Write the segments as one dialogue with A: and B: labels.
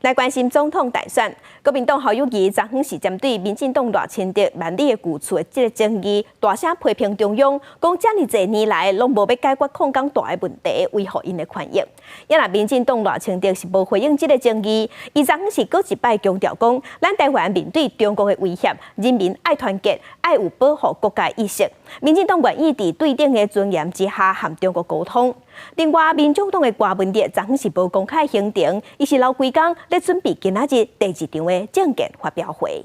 A: 来关心总统大选，国民党侯友宜昨昏是针对民进党赖清德万里的旧厝的这个争议，大声批评中央，讲这么多年来拢无要解决空港大的问题，维护因的权益。也若民进党赖清德是无回应这个争议，伊昨昏是搁一摆强调讲，咱台湾面对中国的威胁，人民爱团结，爱有保护国家意识。民进党愿意伫对等的尊严之下和中国沟通。另外，民众党的郭文哲昨昏是无公开行程，伊是留规工咧准备今仔日第二场的政见发表会。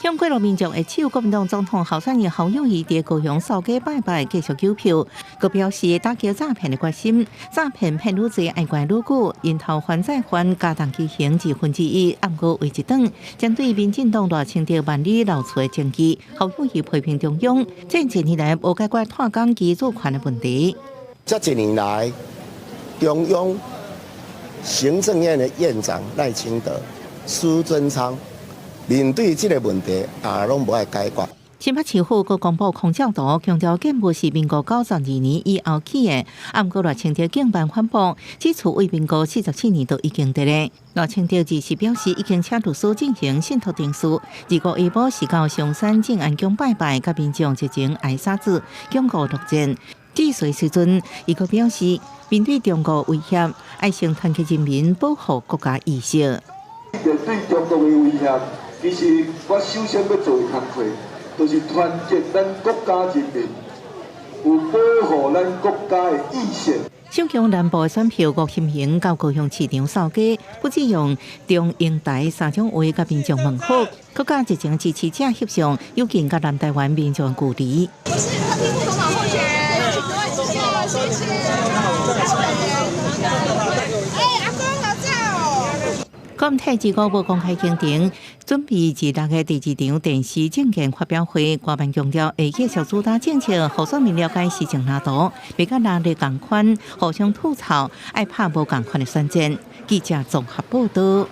B: 向几路民众会手，国民党总统候选人侯友宜伫高雄扫街拜拜，继续求票。佮表示打击诈骗的决心，诈骗骗愈侪，爱怪愈久，因头还债还加重期刑1/2，暗过为一档。针对民进党赖清德万里流出的证据，侯友宜批评中央，这几年来无解决拓港基主权的问题。
C: 这几年来，中央行政院的院长赖清德、苏贞昌。面对这个问题，拢无爱解决。
B: 新北市府佮公布空照图，强调建物是民国92年以后起的。按过赖清德竞办反驳，指厝为民国47年都已经得咧。赖清德只是表示已经请律师进行信托定书。如果下晡是到上山静安宫拜拜，甲民众一情挨沙子，巩固路线。至随时阵，伊佮表示，面对中国威胁，爱先团结人民，保护国家意识。
D: 对中国的威胁。其实我首先要做的工作，就是团结咱国家人民，有保护咱国家的意识。
B: 小强南部的选票吴欣盈到高雄市场扫街，不只用中英台3种话甲民众问好，佮甲一情支持者翕相，有近甲南台湾民众距离。
E: 我是和平总统候选人，谢谢。
B: 国民体治国无公开行程，准备2月第2场电视政见发表会。官办强调会继续主打政策，互选民了解时政蓝图，别甲哪里共款，互相吐槽，爱拍无共款的选战。记者综合报道。